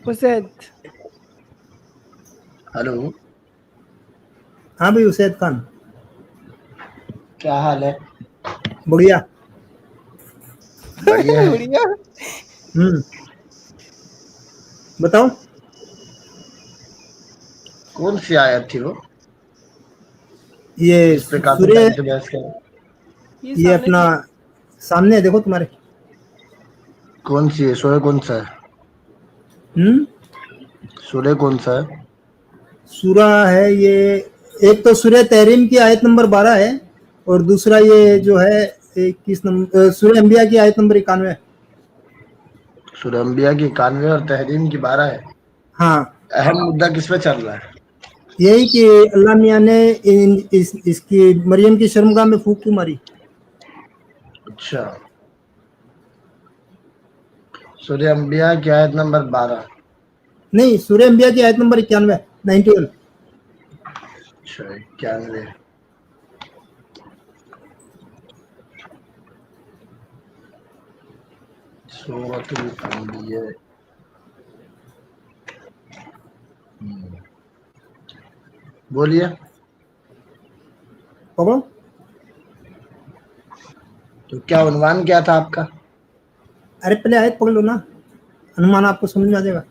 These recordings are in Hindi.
उसैद। हेलो। हाँ भाई उसैद खान, क्या हाल है? बढ़िया। बढ़िया है। बढ़िया। बताओ। कौन सी आयत थी वो ये जिस पे काफी सूर्य, टाइम से बहस कर? ये सामने अपना थी। सामने है, देखो तुम्हारे। कौन सी है? सूर्य कौन सा है? हम्म सूर्य कौन सा है? सूरा है ये। एक तो सूर्य तहरीम की आयत नंबर 12 है, और दूसरा ये जो है 21 नंबर सूर्य अंबिया की आयत नंबर 91। सूर्य अंबिया की 91 और तहरीम की 12 है। हाँ, अहम मुद्दा किस पे चल रहा है? यही कि अल्लाह मियाँ ने इसकी मरियम की शर्मगाह में फूंक क्यों मारी। अच्छा, सूर्य अंबिया की आयत नंबर 12। नहीं, सूर्य अंबिया की आयत नंबर 91, 91। अच्छा, 91। सूरतुल अंबिया। बोलिए। पकड़ो। तो क्या उन्वान क्या था आपका? अरे पहले आयत पकड़ लो ना, अनुमान आपको समझ में आ जाएगा।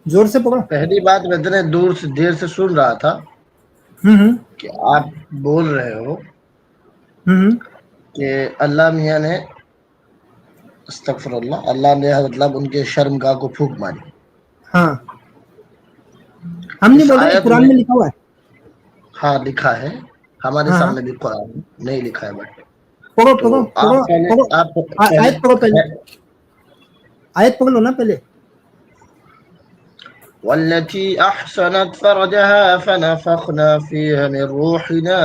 जोर से पकड़ो। पहली बात मैं इतने दूर से देर से सुन रहा था हम्म कि आप बोल रहे हो हम्म कि अल्लाह मियाँ ने, अस्तगफिरुल्लाह, अल्लाह ने मतलब उनके शर्मगाह को फूंक मारी। हाँ, हम नहीं इस बोल रहे, आयत कुरान में, में लिखा हुआ है। हाँ लिखा है, हमारे हाँ हाँ, सामने भी कुरान में नहीं लिखा है बट। पकड़ो तो पकड़ो आप पकड़ो पहले, पकड़ो। आप पहले आयत पकड़ो पहले, आयत पकड़ लो ना पहले। वल्लती अहसनत फरजहा फनफखना फीहा मिन रूहिना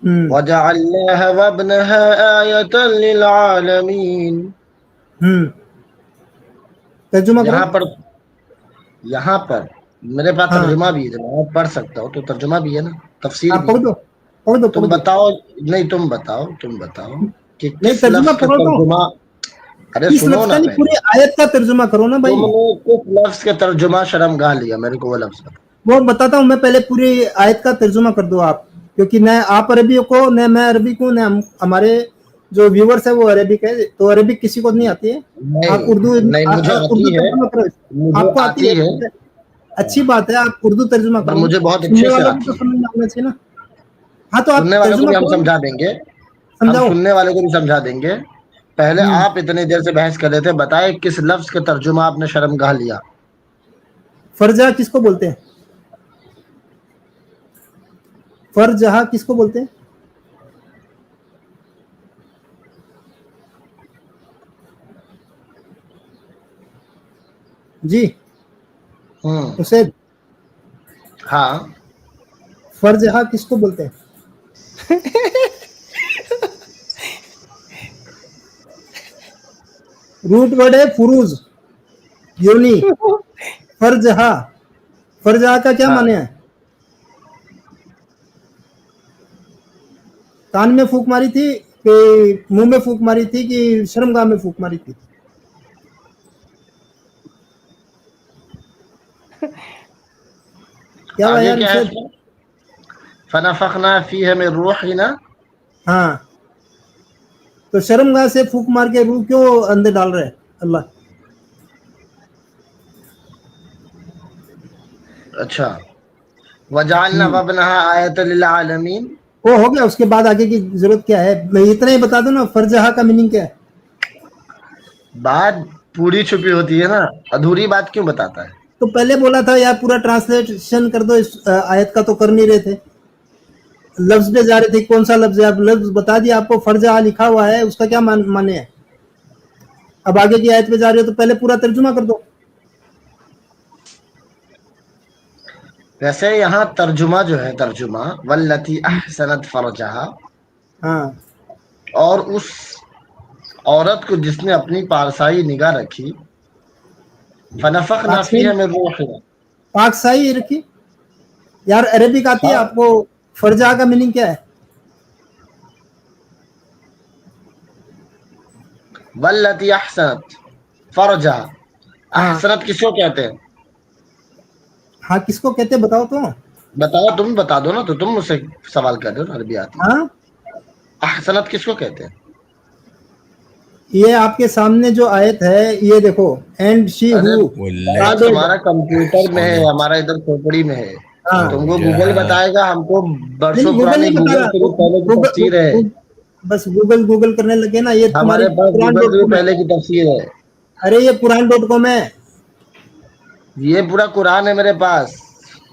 हम्म वजअलनाहा वब्नहा आयतन लिलआलमीन। हम्म तर्जुमा करो। यहाँ पर, यहाँ पर मेरे पास हाँ, तर्जुमा भी है, जब मैं पढ़ सकता हूँ तो तर्जुमा भी है ना, तफसीर आप भी पकड़ है। दो, पकड़ दो, पकड़ तुम दो। बताओ। नहीं, तुम बताओ कि नहीं, किस तर्जुमा लफ्ज का पकड़ो तो। तर्जुमा। अरे इस सुनो लफ्ज ना का नहीं, पहले, पूरी आयत का तर्जुमा करो ना भाई। तुमने किस लफ्ज के तर्जुमा शर्मगाह लिया? मेरे को वो लफ्ज बताओ। वो बताता हूँ मैं, पहले पूरी आयत का तर्जुमा कर दो आप, क्योंकि न आप अरबी को, न मैं अरबी को, न हमारे जो व्यूवर्स है वो अरबिक है, तो अरबिक किसी को नहीं आती है। आप नहीं उर्दू नहीं, मुझे उर्दू आती है, तर्जुमा करो। मुझे आपको आती आती है, है। ठीक है, अच्छी हाँ, बात है, आप उर्दू तर्जुमा पर करो ना, मुझे बहुत सुनने अच्छे से वालों को तो आती है। समझ में आना चाहिए ना। हाँ, तो आप सुनने वालों को तर्जुमा भी हम करो ना, समझा देंगे, हम समझाओ। सुनने वाले को भी समझा देंगे। पहले हम्म आप इतनी देर से बहस कर रहे थे, बताए किस लफ्ज का तर्जुमा आपने शर्मगाह लिया? फरजा किसको बोलते हैं? फरजहा किसको बोलते हैं? जी हम्म। उसे हाँ। फरजहा किसको बोलते हैं? रूट वर्ड है फुरूज, योनी। फरजहा, फरजहा का क्या हाँ। माने है? कान में फूक मारी थी कि मुंह में फूक मारी थी कि शर्मगाह में फूक मारी थी? क्या हुआ आगे यार क्या है उसे? इसमें? फनफखना फीहा मिन रूहिना। हाँ, तो शर्मगाह से फूक मार के रूह क्यों अंदर डाल रहे हैं अल्लाह? अच्छा, वजअलना हम्म वब्नहा आयतन लिल आलमीन। वो हो गया, उसके बाद आगे की जरूरत क्या है? मैं इतना ही बता दूं ना, फरजहा का मीनिंग क्या है। बात पूरी छुपी होती है ना, अधूरी बात क्यों बताता है? तो पहले बोला था यार पूरा ट्रांसलेशन कर दो, इस आयत का तो कर नहीं रहे थे, लफ्ज पे जा रहे थे, कौन सा लफ्ज है? आप लफ्ज बता दिया, आपको फरजहा लिखा हुआ है, उसका क्या माने है? अब आगे की आयत पे जा रहे हो तो पहले पूरा तर्जुमा कर दो। वैसे यहाँ तर्जुमा जो है, तर्जुमा वल्लती अहसनत फरजहा, हाँ, और उस औरत को जिसने अपनी पारसाई निगाह रखी, फनफखना पाकसाई, फीहा मिन रूहिना। पाकसाई रखी। यार अरेबिक आती है हाँ, आपको? फरजहा का मीनिंग क्या है? वल्लती अहसनत फरजा, हाँ। अहसनत किसको कहते हैं? हाँ, किसको कहते हैं बताओ तो। बताओ, तुम बता दो ना, तो तुम मुझसे सवाल कर रहे हो, अरबी आती है। हाँ, अहसनत किसको कहते हैं? ये आपके सामने जो आयत है ये देखो, एंड शी अरे हु भाई, तुम्हारा कंप्यूटर में है, हमारा इधर खोपड़ी में है। हाँ। तुमको गूगल बताएगा, हमको नहीं, बरसों गूगल पुरानी नहीं बता गूगल रहा, से भी पहले की तफसीर है। बस गूगल गूगल करने लगे ना, ये तुम्हारी हमारे पास कुरान गूगल डॉट से भी कॉम है। पहले की तफसीर है। अरे ये कुरान.com है। ये पूरा कुरान है मेरे पास।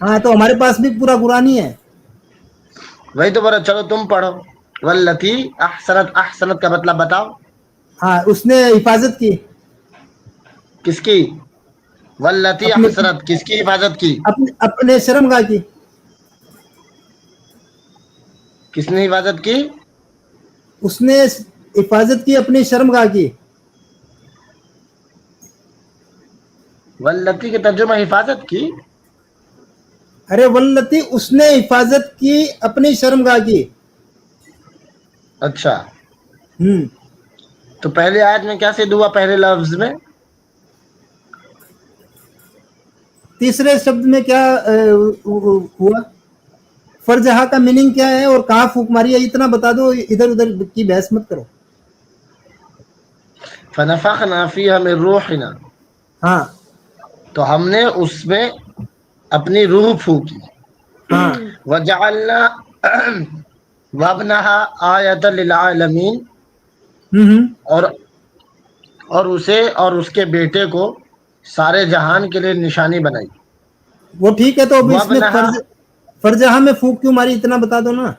हाँ, तो हमारे पास भी पूरा कुरान ही है। वही तो बोला, चलो तुम पढ़ो। वल्लती अहसनत, अहसनत का मतलब बताओ। हाँ, उसने हिफाजत की किसकी? वल्लती अपने अहसनत किसकी हिफाजत की? अपने शर्मगाह की। किसने हिफाजत की? उसने हिफाजत की अपनी शर्मगाह की। वल्लती के तर्जुमा हिफाजत की। अरे वल्लती, उसने हिफाजत की अपनी शर्मगाह की। अच्छा, हम्म। तो पहले आयत में क्या सिद्ध हुआ? पहले लफ्ज में तीसरे शब्द में क्या हुआ? फरजहा का मीनिंग क्या है और कहाँ फूक मारी है, इतना बता दो, इधर उधर की बहस मत करो। फनफखना फीहा मिन रूहिना, हाँ तो हमने उसमें अपनी रूह फूकी। हाँ। वजअलना वब्नहा आयतन लिल आलमीन, हम्म। और उसे और उसके बेटे को सारे जहान के लिए निशानी बनाई। वो ठीक है, तो अब इसमें वब्नहा, फरजहा में फूक क्यों मारी, इतना बता दो ना।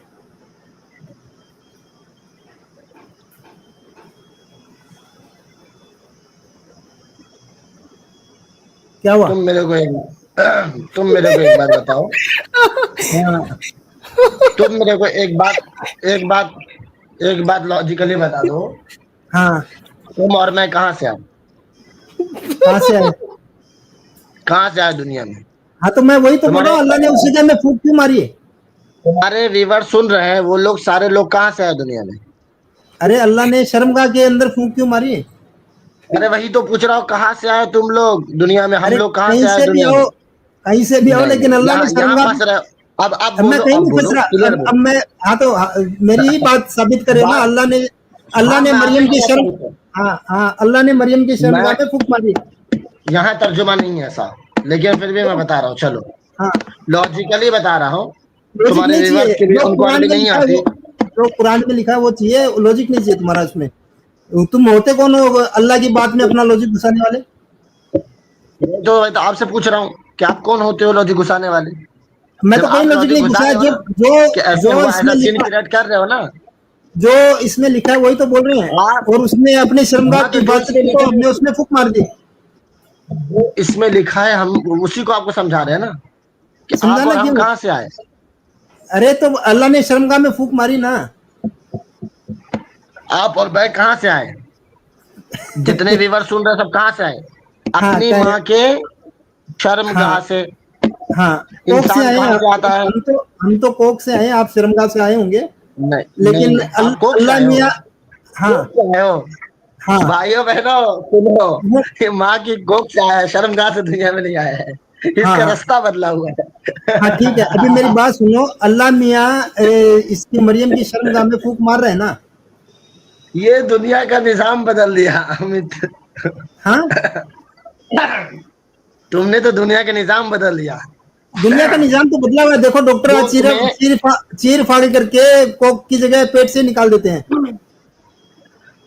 क्या हुआ? तुम मेरे को एक बात बताओ। हाँ तुम मेरे को एक बात लॉजिकली बता दो। हाँ। तुम और मैं कहाँ से आए? कहाँ से आए? कहाँ से आए दुनिया में? हाँ, तो मैं वही तो बोल रहा हूँ, अल्लाह ने उस जगह में फूक क्यों मारी है? तुम्हारे व्यूवर सुन रहे हैं, वो लोग सारे लोग कहाँ से आए दुनिया में? अरे अल्लाह ने शर्मगाह के अंदर फूक क्यों मारी है? अरे वही तो पूछ रहा हूँ, कहाँ से आए तुम लोग दुनिया में? हम अरे लोग कहाँ कहीं से आए से भी दुनिया में? आओ, कहीं से भी आओ, नहीं लेकिन नहीं, अल्लाह ने यहाँ शर्मगाह फंस रहे हो। अब अब मैं बोलो, कहीं अब नहीं फंस बोलो, रहा। क्लियर अब बोलो। मैं, हाँ तो मेरी ही बात साबित करे ना। बात, अल्लाह हाँ ने मैं मरियम आपकी की बात शर्म, साबित कर, हाँ हाँ, अल्लाह ने मरियम की शर्मगाह मैं में फूक मारी। यहाँ तर्जुमा नहीं है ऐसा, लेकिन फिर भी मैं बता रहा हूँ, चलो हाँ, लॉजिकली बता रहा हूँ। लॉजिक तुम्हारे नहीं व्यूवर्स चाहिए, के भी, जो उनको कुरान अरबी में नहीं लिखा है आती। वो, जो कुरान में लिखा है वो चाहिए, लॉजिक नहीं चाहिए तुम्हारा उसमें। तुम होते कौन हो अल्लाह की बात में अपना लॉजिक घुसाने वाले? तो आपसे पूछ रहा हूँ कि आप कौन होते हो लॉजिक घुसाने वाले? मैं जब तो कहीं आप लॉजिक लॉजिक नहीं घुसा घुसाया। रहे हो जो ना, कि जो ऐसे जो हुआ, इसमें ऐसा सीन लिखा, क्रिएट कर रहे हो ना जो इसमें लिखा है वही तो बोल रहे हैं। आप। और उसने अपने शर्मगाह हाँ, की तो जो हिफाजत इसमें की लिखा तो हमने है, उसमें फूक मार दी। जो इसमें लिखा है, हम उसी को आपको समझा रहे हैं ना, कि आप समझाना और हम क्यों? कहाँ से आए। अरे तो अल्लाह ने शर्मगाह में फूक मारी ना। आप और मैं कहाँ से आए? जितने व्यूवर सुन रहे हैं, सब कहाँ से आए? हाँ अपनी कह, माँ के शर्मगाह हाँ से। हाँ, कोक से इंसान आए हैं कहाँ से आता है? हम तो कोक से आए हैं, आप शर्मगाह से आए होंगे। नहीं लेकिन नहीं, आप कोक से अल्लाह आए हो, मियाँ, हाँ कोक से आए हो। हाँ। भाइयों बहनों, सुनो, वो, ये माँ की कोख से आया है, शर्मगाह से दुनिया में नहीं आया है। हाँ इसका हाँ रास्ता बदला हुआ हाँ, ठीक है, अभी मेरी है। बात सुनो। अल्लाह मियाँ इसकी मरियम की शर्मगाह में फूक मार रहे हैं ना। ये दुनिया का निजाम बदल दिया अमित। हाँ, तुमने तो दुनिया का निजाम बदल दिया। दुनिया का निजाम तो बदला हुआ है। देखो डॉक्टर आज कोक में, चीर फाड़ करके कोक की जगह पेट से निकाल देते हैं।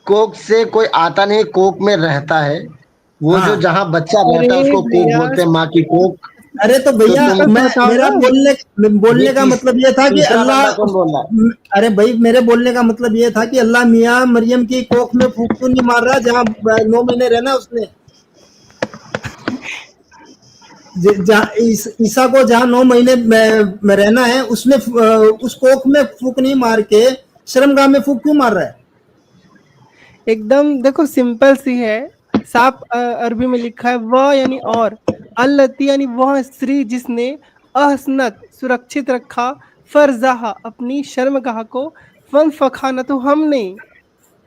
कोक से कोई आता नहीं, कोक में रहता है। वो जो हाँ, जहाँ बच्चा रहता है अरे उसको कोक भैया, बोलते हैं, माँ की कोक। अरे तो तो भैया, तुम, मैं बताओ मेरा ना। ये बोलने का मतलब ये था कि तीसरा अल्लाह बंदा कौन बोल रहा है? अरे भाई, मेरे बोलने का मतलब ये था कि अल्लाह मियाँ मरियम की कोख में फूक क्यों नहीं मार रहा, जहाँ 9 महीने रहना उसने। जहाँ ईसा को जहाँ 9 महीने में रहना है, उसमें उस कोख में फूक नहीं मार के शर्मगाह में फूक क्यों मार रहा है? एकदम देखो सिंपल सी है, साफ अरबी में लिखा है वह यानी और, अल्लती यानी वह स्त्री जिसने, अहसनत सुरक्षित रखा, फरजाहा अपनी शर्मगाह को, फन फखाना तो हमने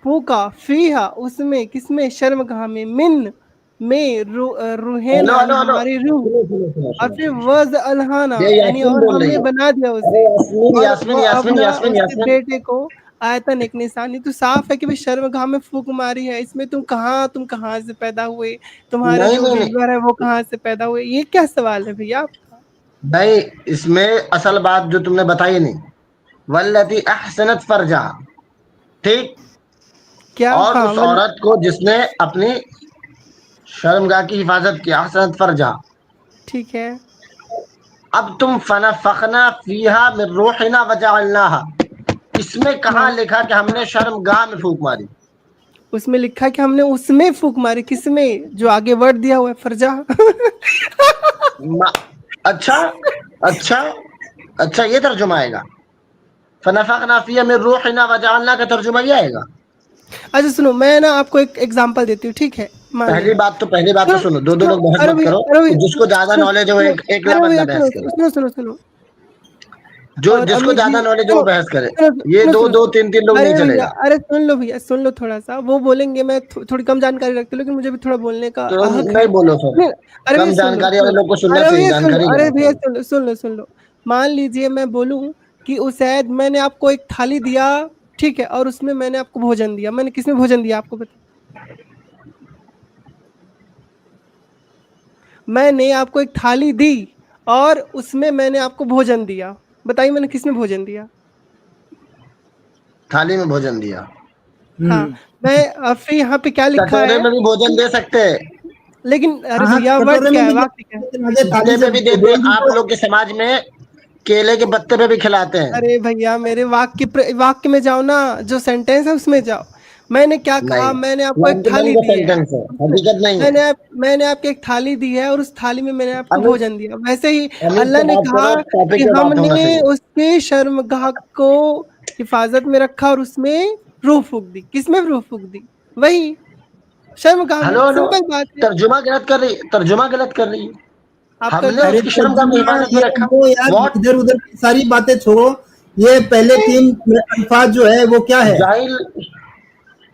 फूका फीहा उसमें, किसमें, शर्मगाह में, मिन में, रूहेना हेलो यानी हेलो हेलो, हमारी रूह, सुनो सुनो सुनो और सुनो फिर सुनो। वज अलहाना ये यानी यास्मीन और बोल रही हमने है। बना दिया अरे उसे, यास्मीन और यास्मीन वह यास्मीन अबना यास्मीन उसके यास्मीन बेटे को आयतन एक निशानी। तो साफ है कि भाई शर्मगाह में फूक मारी है, इसमें तुम कहाँ से पैदा हुए, तुम्हारे नहीं जो नहीं नहीं दिलबर है वो कहाँ से पैदा हुए, ये क्या सवाल है भैया आपका? भाई, इसमें असल बात जो तुमने बताई नहीं, वल्लती अहसनत फरजा, ठीक, क्या? और हाँ उस औरत को जिसने अपनी शर्मगाह की हिफाजत की, अहसनत फरजा। ठीक है। अब तुम फनफखना फीहा मिन रूहिना वजअलनाहा, इसमें कहाँ हाँ, लिखा कि हमने शर्मगाह में फूक मारी? उसमें लिखा कि हमने उसमें फूक मारी, किसमें, जो आगे वर्ड दिया हुआ है फरजा। मा- अच्छा अच्छा अच्छा, ये तर्जुमा आएगा, फनफखना फीहा मिन रूहिना वजअलना का तर्जुमा ये आएगा। अच्छा सुनो, मैं ना आपको एक एग्जांपल देती हूँ, ठीक है, मान पहली लीजिए। बात तो पहली बात तो सुनो सुनो, दो दो सुनो, लोग बहस अरे मत भैया, करो। अरे भैया, जिसको ज्यादा सुनो नॉलेज हो, सुनो, एक अरे बंदा भैया बहस सुनो करे, सुनो सुनो सुनो, जो और जिसको अमित जी ज्यादा नॉलेज हो वो सुनो बहस करे। सुनो ये सुनो दो सुनो दो सुनो, तीन तीन लोग नहीं अरे भैया, चलेगा। अरे सुन लो भैया, सुन लो थोड़ा सा, वो बोलेंगे, मैं थोड़ी कम जानकारी रखती हूँ, लेकिन मुझे भी थोड़ा बोलने का तो हक है। नहीं बोलो फिर, नहीं, अरे भैया कम सुन लो जानकारी सुन वाले लो, लोग को सुनना अरे चाहिए, भैया सुन लो, जानकारी अरे लेना भैया चाहिए। सुन लो सुन लो सुन लो, मान लीजिए मैं बोलूँ कि उसैद मैंने आपको एक थाली दिया, ठीक है, और उसमें मैंने आपको भोजन दिया, मैंने किसमें भोजन दिया आपको बताओ? मैंने आपको एक थाली दी और उसमें मैंने आपको भोजन दिया, बताइए मैंने किसमें भोजन दिया? थाली में भोजन दिया। हाँ, मैं फिर यहाँ पे क्या लिखा कटोरे है में भी भोजन कि, दे सकते हैं। लेकिन अरे हाँ हाँ, भैया वर्ड कटोरे क्या में है, भी वाक्य क्या है? लेकिन मुझे थाली झुटने से पे भी देते हैं, बोल दी आप तो। लोग के समाज में केले के पत्ते पे भी खिलाते हैं। अरे भैया मेरे वाक्य में जाओ ना, जो सेंटेंस है उसमें जाओ। मैंने क्या कहा, नहीं, मैंने आपको एक प्लान के बन थाली का दी है, सेंटेंस है, हकीकत नहीं है। मैंने आपको एक थाली दी है और उस थाली में मैंने आपको अमित, भोजन दिया, वैसे ही अमित अल्लाह से ने बात कहा करो, टॉपिक कि पे बात होना हमने चाहिए। उसके शर्मगाह को हिफाजत में रखा और उसमें रूह फूक दी, किसमें रूह फूक दी? वही शर्मगाह में, हेलो हेलो, सिंपल बात है। तर्जुमा गलत कर रही, तर्जुमा गलत कर रही है। आप कर हमने दो। अरे उसकी शर्मगाह को तर्जुमा हिफाजत में ये रखा। वो यार, व्हाट? इधर उधर की सारी बातें छोड़ो। ये पहले तीन अल्फाज जो है वो क्या है? जाहिल,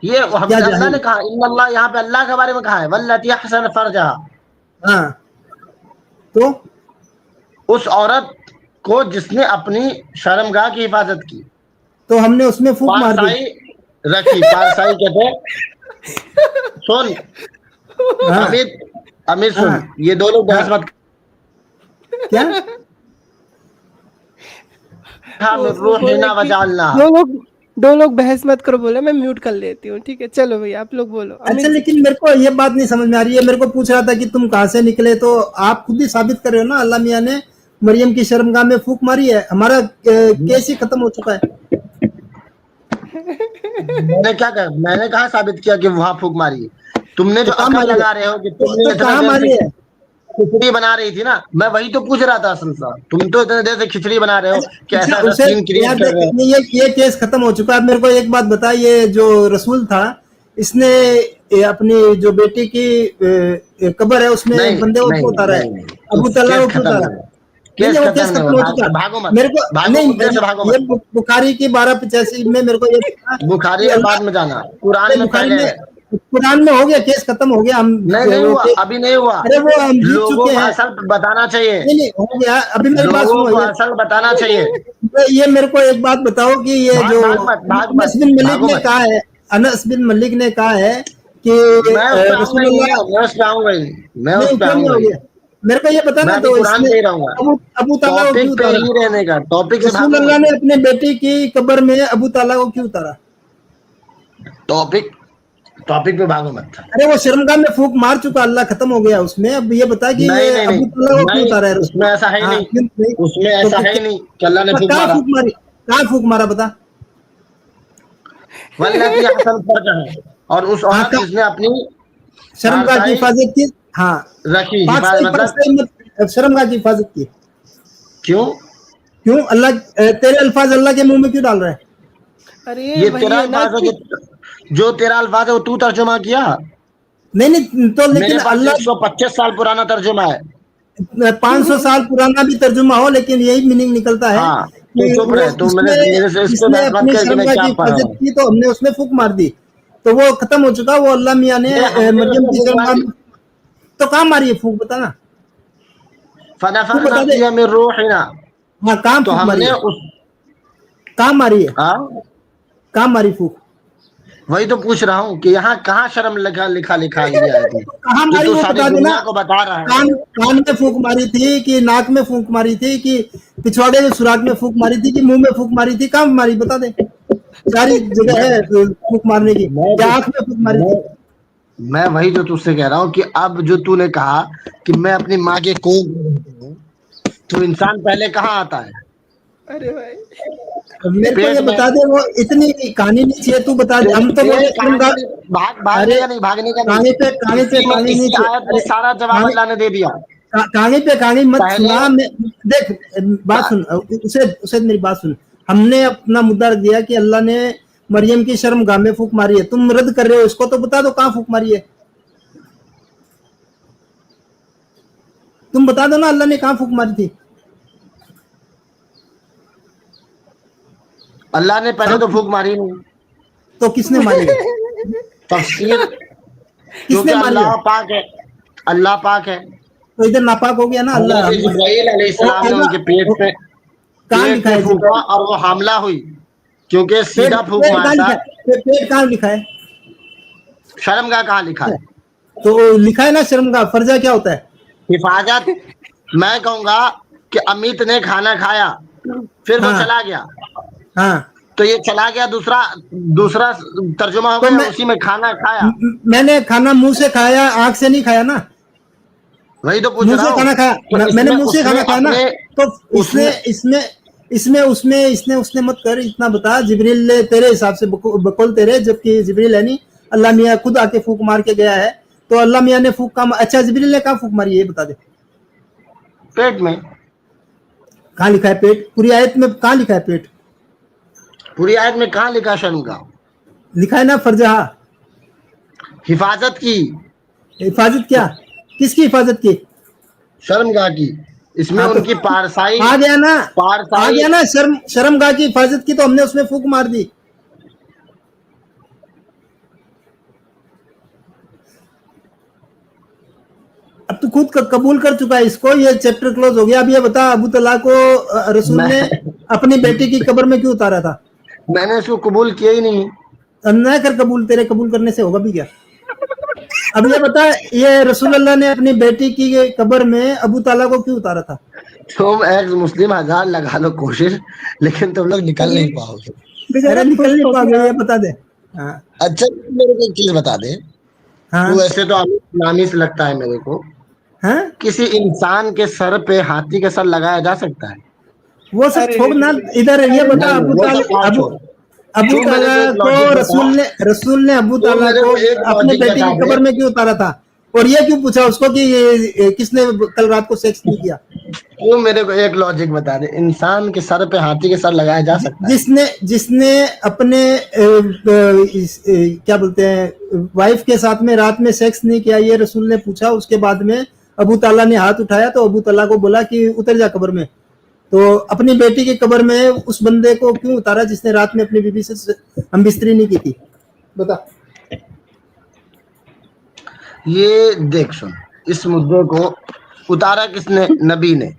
ये क्या हमने, अल्लाह ने जाहिल? कहा, इन्नल्लाह, यहाँ पे अल्लाह के बारे में कहा है, वल्लती अहसन फरजहा, हाँ, तो उस औरत को जिसने अपनी शर्मगाह की हिफाजत की, हमने उसमें फूक मार दी। पारसाई रखी, पारसाई कहते हैं। सुन हाँ अमित, अमित हाँ सुन, ये दो लोग हाँ, बहस मत क्या? कर, वो मिन वो बोल रहे रूहिना कि वजअलना। दो लोग बहस मत करो, बोले, मैं म्यूट कर लेती हूँ, ठीक है, चलो भैया आप लोग बोलो, अच्छा, अमित जी। लेकिन मेरे को ये बात नहीं समझ में आ रही है। मेरे को पूछ रहा था कि तुम कहाँ से निकले, तो आप खुद ही साबित कर रहे हो ना, अल्लाह मियाँ ने मरियम की शर्मगाह में फूक मारी है। हमारा केस ही खत्म हो चुका है। मैंने क्या कहा, मैंने कहा साबित किया कि वहां फूक मारी है? तुमने तो जो कहाँ अकल मारी है? लगा रहे हो कि तुमने तो इतने कहाँ देर से मारी है? खिचड़ी बना रही थी ना, मैं वही तो पूछ रहा था असल सा। तुम तो इतने देर से खिचड़ी बना रहे हो कि अच्छा, ऐसा ऐसा उसे सीन क्रिएट यार कर रहे हो। ये केस खत्म हो चुका है। मेरे को एक बात बता, ये जो रसूल था, इसने अपनी जो बेटी की कब्र है उसमें नहीं बंदे को नहीं क्यों उतारा है? नहीं नहीं, अबू तल्हा केस को क्यों खत्म उतारा? नहीं हुआ, नहीं केस नहीं, वो खत्म केस नहीं खत्म हो चुका। हुआ, भागो मत, मेरे को भागो, नहीं, मुद्दे से भागो ये मत। बुखारी की 1285 में मेरे को ये था बुखारी कि में अल्लाह, बाद में जाना, कुरान अरे में बुखारी पहले में, है। कुरान में हो गया, केस खत्म हो गया। हम नहीं नहीं वो हुआ, अभी नहीं हुआ। अरे वो हम जीत लोगों चुके को हैं। असल बताना चाहिए, नहीं नहीं, हो गया। अभी मेरी बात लोगों सुनो। को असल बताना चाहिए। ये मेरे को एक बात बताओ कि ये भाग जो भाग मत, भाग अनस मत, बिन मलिक भागो ने मत। कहा है, अनस बिन मलिक ने कहा है कि मैं उस पे आऊंगा ही नहीं ना, रसूलुल्लाह, मैं उस पे आऊंगा ही नहीं, मैं उस नहीं पे क्यों नहीं आऊंगा हो ही गया? नहीं। मेरे को ये पता मैं ना, अभी तो कुरान इसने पे ही रहूंगा, अबू अबू ताला को क्यों टॉपिक पे उतारा? ही रहने का, टॉपिक से भागो रसूलुल्लाह मत। ने अपने बेटी की कब्र में अबू ताला को क्यों उतारा? टॉपिक, टॉपिक पे भागो मत। अरे वो शर्मगाह में फूक मार चुका, अल्लाह खत्म हो गया उसमें। अब ये बता कि नहीं ये नहीं अबू नहीं ताला को क्यों नहीं, उतारा है उसमें रसूल? ऐसा है ही हाँ, नहीं, क्यों नहीं? उसमें तो ऐसा है ही नहीं कि अल्लाह ने फूक कहाँ मारा। फूक मारी? कहाँ फूक मारा बता? वल्लती अहसन फरजहा, और उस हाँ, औरत जिसने अपनी शर्मगाह की पारसाई हिफाजत की। हाँ, रखी, पाक हिफाजत सही, पाक मतलब सही मत, शर्मगाह की हिफाजत की। क्यों? क्यों? अल्लाह तेरे अल्फाज अल्लाह के मुंह में क्यों डाल रहे हैं? अरे ये वही तेरा है ना अल्फाज है कि जो तेरा अल्फाज है वो तू तर्जुमा किया। नहीं नहीं, तो मेरे लेकिन पास अल्लाह 125 साल पुराना तर्जुमा है। 500 साल पुराना भी तर्जुमा हो, लेकिन यही मीनिंग निकलता है हाँ, तो कि चुप वो रहे, तू मेरे इसने मेरे से इस पे इसने बहस मत अपनी कर कि मैं शर्मगाह क्या की पढ़ रहा हिफाजत हूँ। की तो हमने उसमें फूक मार दी। तो वो खत्म हो चुका। वो अल्लाह मियाँ ने मरियम की शर्मगाह में तो कहाँ मारी है फूक, बता ना। फनफखना बता दे। फीहा मिन रूहिना, हाँ, कहाँ तो फूक मारी हमने है, उस कहाँ मारी है, हाँ कहाँ मारी फूक, वही तो पूछ रहा हूँ कि यहाँ कहाँ शर्म लिखा लिखा लिखा गया है तुम, कहाँ जो मारी तू वो सारी बता देना। दुनिया को बता रहा है। कान में फूक मारी थी कि नाक में फूक मारी थी कि पिछवाड़े के सुराग में फूक मारी थी कि मुंह में फूक मारी थी, कहाँ मारी बता दे। सारी जगह है फूक मारने की। मैं या आंख में फूक मारी थी। मैं वही जो तुझसे कह रहा हूँ कि अब जो तूने कहा कि मैं अपनी माँ के कोख हूँ, तो इंसान पहले कहाँ आता है? अरे भाई मेरे को पेट ये में। बता दे, वो इतनी कहानी नहीं चाहिए, तू बता दे। हम तो ये बोले कहानी भागने अरे का नहीं, भागने का कहानी नहीं। पे कहानी पे कहानी नहीं इसी चाहिए। आयत में अरे सारा जवाब कहानी अल्लाह ने दे दिया। कहानी पे कहानी मत पहले सुना। देख, बात सुन, उसे उसे मेरी बात सुन। हमने अपना मुद्दा रख दिया कि अल्लाह ने मरियम की शर्मगाह में फूक मारी है, तुम रद्द कर रहे हो इसको, तो बता दो कहाँ फूक मारी है। तुम बता दो ना अल्लाह ने कहाँ फूक मारी थी। अल्लाह ने पहले तो फूक मारी नहीं। तो किसने मारी है, तफसीर, क्योंकि किसने मारी है। अल्लाह पाक है, अल्लाह पाक है। तो इधर नापाक हो गया ना अल्लाह। हज़रत जिब्राइल अलैहिस्सलाम ने उनके कहाँ लिखा है फूका और वो हामला हुई, क्योंकि पेट सीधा फूक पेट कहाँ मारता। लिखा है, पेट कहाँ लिखा है। शर्मगाह कहाँ लिखा है? तो लिखा है ना शर्मगाह। फर्जा क्या होता है। हिफाजत। मैं कहूंगा कि अमित ने खाना खाया, फिर वो हाँ चला गया, हाँ। तो ये चला गया दूसरा दूसरा तर्जुमा हो तो गया, उसी में खाना खाया। मैंने खाना मुंह से खाया, आंख से नहीं खाया ना। वही तो पूछ मुंह रहा से हूँ। खाना खाया, तो मैंने इसमें मुंह से खाना उसने खाया ना। अपने तो इसने उसने इसमें इसमें उसमें इसने उसने मत कर। इतना बता, जिब्रील ने तेरे हिसाब से बकौल तेरे, जबकि जिब्रील है नहीं, अल्लाह मियाँ खुद आके फूक मार के गया है। तो अल्लाह मियाँ ने फूक का अच्छा, जिब्रील ने कहाँ फूक मारी है ये बता दे। पेट में। कहाँ लिखा है पेट, पूरी आयत में कहाँ लिखा है पेट। पूरी आयत में कहाँ लिखा शर्मगाह? लिखा है ना फरजहा। हिफाजत की। हिफाजत क्या, किसकी हिफाजत की। शर्मगाह की। इसमें हाँ तो उनकी पारसाई आ गया ना, आ पारसाई गया ना। शर्मगाह की हिफाजत की, तो हमने उसमें फूक मार दी। अब तू खुद कबूल कर चुका है इसको, ये चैप्टर क्लोज हो गया। अब ये बता, अबू तला को रसूल ने अपनी बेटी की कब्र में क्यों उतारा था। मैंने इसको कबूल किया ही नहीं। न कर कबूल, तेरे कबूल करने से होगा भी क्या। अब ये बता, ये रसूल अल्लाह ने अपनी बेटी की कब्र में अबू ताला को क्यों उतारा था। तुम एक्स मुस्लिम हजार लगा लो कोशिश, लेकिन तुम लोग निकल नहीं पाओगे। अरे निकल नहीं पाओगे, ये बता दे। हाँ अच्छा मेरे को एक चीज बता दे, हाँ तू ऐसे तो इस्लामी से लगता है मेरे को, हाँ। किसी इंसान के सर पे हाथी का सर लगाया जा सकता है? वो सब छोड़ ना, इधर ये बता, नहीं, वो सब बात छोड़। अबू तू मेरे ताला को एक को लॉजिक रसूल ने अबू तू ताला मेरे को को एक अपने लॉजिक बेटी बता की दे। कब्र में क्यों उतारा था। और ये क्यों पूछा उसको कि ये किसने कल रात को सेक्स नहीं किया। तू मेरे को एक लॉजिक बता दे, इंसान के सर पे हाथी के सर लगाया जा सकता है? जिसने अपने क्या बोलते हैं वाइफ के साथ में रात में सेक्स नहीं किया, ये रसूल ने पूछा। उसके बाद में अबू ताला ने हाथ उठाया, तो अबू ताला को बोला कि उतर जा कब्र में। तो अपनी बेटी की कब्र में उस बंदे को क्यों उतारा जिसने रात में अपनी बीवी से हम बिस्तरी नहीं की थी, बता। ये देख सुन, इस मुद्दे को उतारा किसने? नबी ने।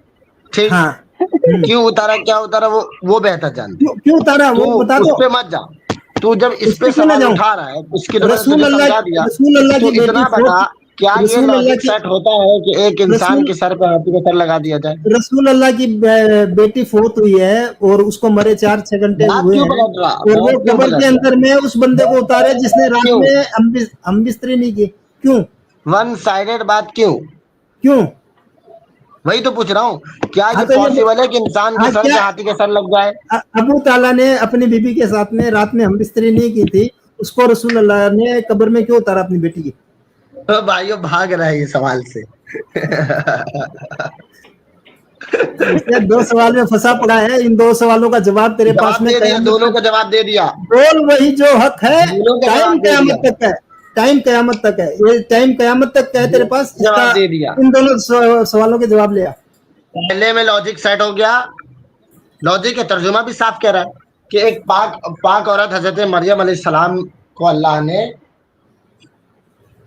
ठीक। हाँ क्यों उतारा, क्या उतारा, वो बेहतर जानते। क्यों उतारा तू वो बता उस दो। पे मत जा। तू जब इस उस पे पे क्यों ना सवाल जाऊं। उठा रहा है, उसकी तो मैंने रसूल तुझे अल्लाह समझा दिया। रसूल अल्लाह तू की बेटी इतना बता, क्या ये रसूल अल्लाह लॉजिक की सेट होता है कि एक इंसान के सर पे हाथी का सर लगा दिया जाए? रसूल अल्लाह की बेटी फोत हुई है और उसको मरे 4-6 घंटे बात हुए क्यों हैं, पलट रहा, और वो बात क्यों कब्र पलट के रहा? अंदर में उस बंदे को उतारे जिसने रात क्यों में हम बिस्तरी नहीं की। क्यों वन साइडेड बात क्यों? क्यों। वही तो पूछ रहा हूँ, क्या हाँ ये तो ये पॉसिबल है कि इंसान के हाँ सर पे क्या हाथी का सर लग जाए? अबू ताला ने अपनी बीबी के साथ में रात में हम बिस्तरी नहीं की थी, उसको रसूल अल्लाह ने कब्र में क्यों उतारा अपनी बेटी की। तो भाइयों भाग रहा है ये सवाल से। इसलिए 2 सवाल में फंसा पड़ा है। इन 2 सवालों का जवाब तेरे पास जवाब में दे दिया, कयामत दोनों तक। का जवाब दे दिया, बोल वही जो हक है, दोनों का टाइम जवाब दे कयामत दिया, तक है। टाइम कयामत तक है, ये टाइम कयामत तक है तेरे पास। इसका जवाब दे दिया। इन दोनों सवालों के जवाब ले आ। पहले में लॉजिक सेट हो गया। लॉजिक का तर्जुमा भी साफ कह रहा है कि एक पाक औरत हजरत मरियम अलैहिस्सलाम को अल्लाह ने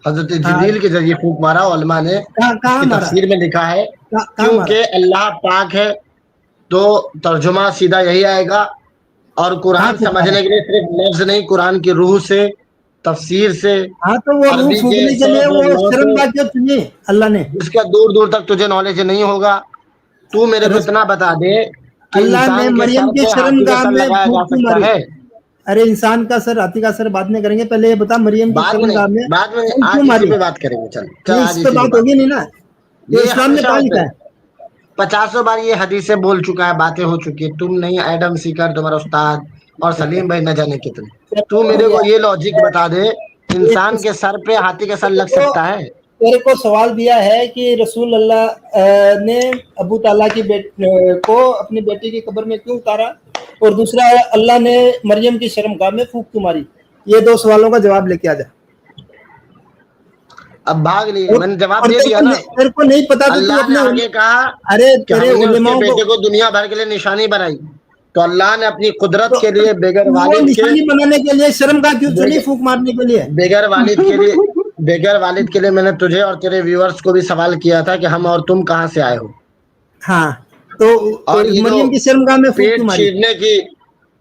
हजरत जिब्रील के जरिए फूंक मारा। उलमा ने कहाँ इसकी मारा? तफसीर में लिखा है कहाँ क्योंकि मारा? अल्लाह पाक है, तो तर्जुमा सीधा यही आएगा। और कुरान कहाँ फूक मारा? समझने के लिए सिर्फ लफ्ज नहीं, कुरान की रूह से, तफसीर से, हाँ, तो वो रूह अरबी के फूकने के 100 लिए से वो 9 से, शर्मगाह क्यों चुनी अल्लाह ने? जिसका दूर दूर तक तुझे नॉलेज नहीं होगा। तू मेरे को रस- इतना बता दे कि अल्लाह ने इंसान के मरियम सर की पे हाथी का शर्मगाह सर में लगाया फूक जा क्यों सकता मारी? है? अरे इंसान का सर, हाथी का सर बाद में करेंगे, पहले ये बता मरियम की बाद में शर्मगाह में नहीं, बाद में, फूक क्यों आज इसी मारी? पे बात करेंगे। चल चल, नहीं, इस आज पे इसी पे बात बात होगी नहीं करेंगे। ना। तो ये इस्लाम में हमेशा कहाँ होते लिखा हैं, है? 50 बार ये हदीसें बोल चुका है, बातें हो चुकी है। तुम नहीं, एडम सीकर तुम्हारा उस्ताद और सलीम भाई न जाने कितने। तू मेरे को ये लॉजिक बता दे, इंसान के सर पे हाथी का सर लग सकता है? तेरे को सवाल दिया है कि रसूल अल्लाह ने अबू ताला की को अपनी बेटी की कब्र में क्यों उतारा, और दूसरा है अल्लाह ने मरियम की शर्मगाह में फूंक क्यों मारी। ये दो सवालों का जवाब लेके आ जा। अब भाग लिए, मैंने जवाब और दे दिया ना। तेरे को नहीं पता तो तू अल्लाह ने अपने आगे कहा अरे कि तेरे हमने उसके उलेमाओं को बेटे को दुनिया भर के लिए निशानी बनाई। तो अल्लाह ने अपनी कुदरत तो के लिए बेगर वो वालिद के, निशानी बनाने के लिए शर्मगाह क्यों चुनी, बेगर फूंक मारने के लिए? बेगर वालिद के लिए, बेगर वालिद के लिए मैंने तुझे और तेरे व्यूअर्स को भी सवाल किया था कि हम और तुम कहाँ से आए हो। हाँ, तो और ये जो मरियम की शर्मगाह में फूंक क्यों पेट मारी? चीरने की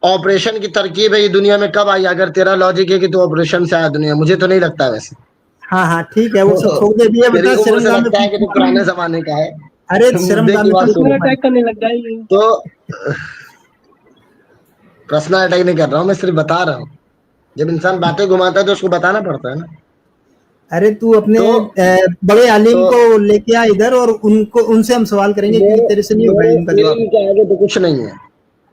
ऑपरेशन की तरकीब है, ये दुनिया में कब आई? अगर तेरा लॉजिक है कि तू ऑपरेशन से आया दुनिया, मुझे तो नहीं लगता वैसे। हाँ हाँ, ठीक है, वो सब छोड़ दे। ये तेरी बता उम्र से शर्मगाह में लगता है फूंक कि क्यों तू मारी? पुराने जमाने का है। अरे मुद्दे शर्मगाह की में बात तू सुन। क्यों मारी? अटैक करने लग गया ये। तो पर्सनल अटैक नहीं कर रहा हूँ, मैं सिर्फ बता रहा हूँ। जब इंसान बातें घुमाता है तो उसको बताना पड़ता है ना। अरे तू अपने तो बड़े आलिम तो को लेके आ इधर, और उनको, उनसे हम सवाल करेंगे, क्योंकि मेरे तेरे से नहीं होगा मेरे इनका जवाब। इल्म के आगे तो कुछ नहीं है।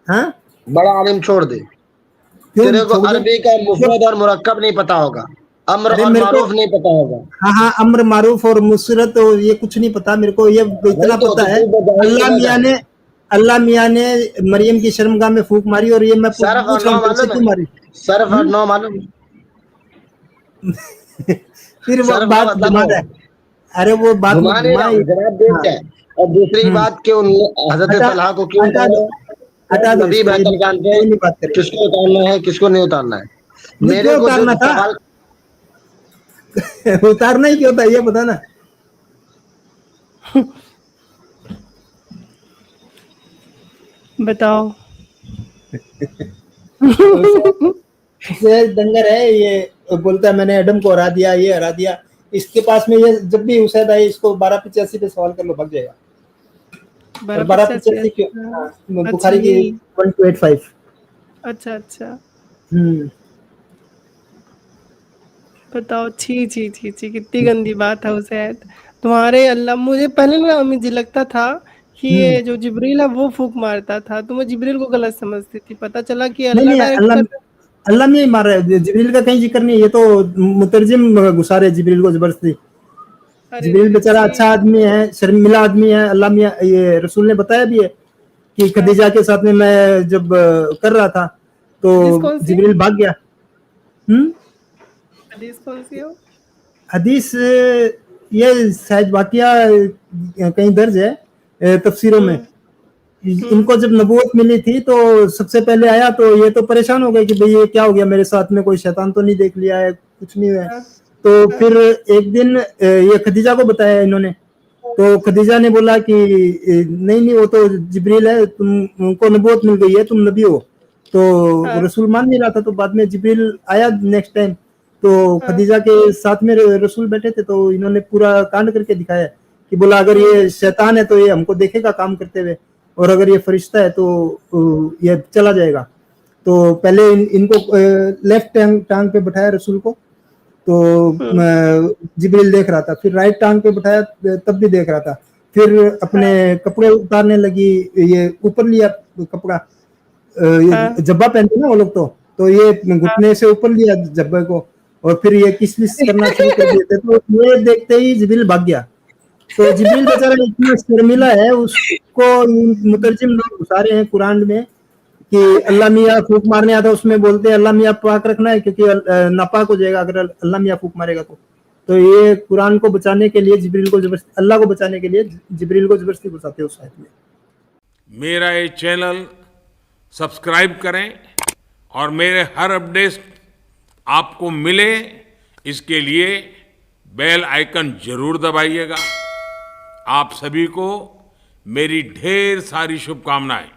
हाँ, बड़ा आलिम छोड़ दे। क्यों तेरे को छोड़ दे? अरबी का मुफरद और मुरक्कब नहीं पता होगा, अम्र अरे और मेरे को, मारूफ नहीं पता होगा। हाँ हाँ, अम्र मारूफ और मुसरत, और ये कुछ नहीं पता मेरे को। ये वही इतना तो पता है, तू बजाहिल अल्लाह समझ मियाँ आए। ने अल्लाह मियाँ ने मरियम की शर्मगाह में फूंक मारी, और ये मैं सरफ और पूछ रहा नौ हूँ तेरे से, मालूम है? क्यों मारी? सरफ और हम्म? नौ मालूम है? फिर वो सरफ का बात मतलब घुमा हो, रहा है। अरे वो बात मत घुमा नहीं घुमा। रहा हूँ, जवाब दे हाँ, दिया है। और दूसरी बात कि उन हजरत हटा तलहा को क्यों हटा दो, उतारा? हटा दो नबी इसको, बेहतर जानते ये हैं नहीं बात करेंगे। किसको उतारना है किसको नहीं उतारना है। नहीं, मेरे क्यों को जो उतारना था? सवाल, उतारना ही क्यों था, ये बता ना। बताओ। ये दंगर है, ये बोलता है मैंने एडम को हरा दिया, ये हरा दिया। इसके पास में ये जब भी हुसैन आए, इसको 1285 पे सवाल कर लो, भाग जाएगा। और 1285 क्यों? हाँ, अच्छा बुखारी की यही। 1285। अच्छा अच्छा। हम्म। बताओ, छी छी छी छी, कितनी गंदी बात है उसे। तुम्हारे अल्लाह, मुझे पहले ना मुझे लगता था कि हम्म। ये जो जिब्रील है वो फूक मारता था, तो मैं जिब्रील को गलत समझती थी। पता चला कि नहीं अल्लाह नहीं, डायरेक्ट अल्लाह कर। अल्लाह में ही मार रहा है, जिब्रील का कहीं जिक्र नहीं है। ये तो मुतरजिम घुसा रहे जिब्रील को जबरदस्ती। अरे जिब्रील रे बेचारा छी। अच्छा आदमी है, शर्मिला आदमी है। अल्लाह मियां, ये रसूल ने बताया भी है कि हाँ। खदीजा के साथ में मैं जब कर रहा था तो हदीस कौन सी है? जिब्रील भाग गया। हदीस कौन सी हो? हदीस ये शायद वाकया कहीं दर्ज है तफसीरों में। इनको जब नबूवत मिली थी तो सबसे पहले आया, तो ये तो परेशान हो गए कि भाई ये क्या हो गया मेरे साथ में, कोई शैतान तो नहीं देख लिया है, कुछ नहीं हुआ है। हाँ, तो हाँ, फिर एक दिन ये खदीजा को बताया इन्होंने। तो खदीजा ने बोला कि नहीं नहीं, वो तो जिब्रील है, तुमको नबूवत मिल गई है, तुम नबी हो। तो हाँ, रसूल मान नहीं रहा था। तो बाद में जिब्रील आया नेक्स्ट टाइम, तो हाँ, खदीजा के साथ में रसूल बैठे थे, तो इन्होंने पूरा कांड करके दिखाया कि बोला अगर ये शैतान है तो ये हमको देखेगा काम करते हुए, और अगर ये फरिश्ता है तो ये चला जाएगा। तो पहले इनको लेफ्ट टांग पे बैठाया रसूल को, तो जिब्रील देख रहा था। फिर राइट टांग पे बैठाया, तब भी देख रहा था। फिर अपने कपड़े उतारने लगी, ये ऊपर लिया कपड़ा, हाँ, ये जब्बा पहनते ना वो लोग, तो ये घुटने से ऊपर लिया जब्बे को, और फिर ये किसमिस करना शुरू कर दिए थे। तो ये देखते ही जिब्रील भाग गया। तो जिब्रील बेचारा इतना शर्मिला है, उसको मुतरजिम लोग घुसा रहे हैं कुरान में कि अल्लाह मियाँ फूक मारने आता, उसमें बोलते हैं अल्लाह मियाँ पाक रखना है, क्योंकि नापाक हो जाएगा अगर अल्लाह मियाँ फूक मारेगा तो ये कुरान को बचाने के लिए जिब्रील को जबरदस्ती, अल्लाह को बचाने के लिए जिब्रील को जबरदस्ती घुसाते हैं उस आयत में। मेरा ये चैनल सब्सक्राइब करें और मेरे हर अपडेट आपको मिले, इसके लिए बेल आइकन जरूर दबाइएगा। आप सभी को मेरी ढेर सारी शुभकामनाएं।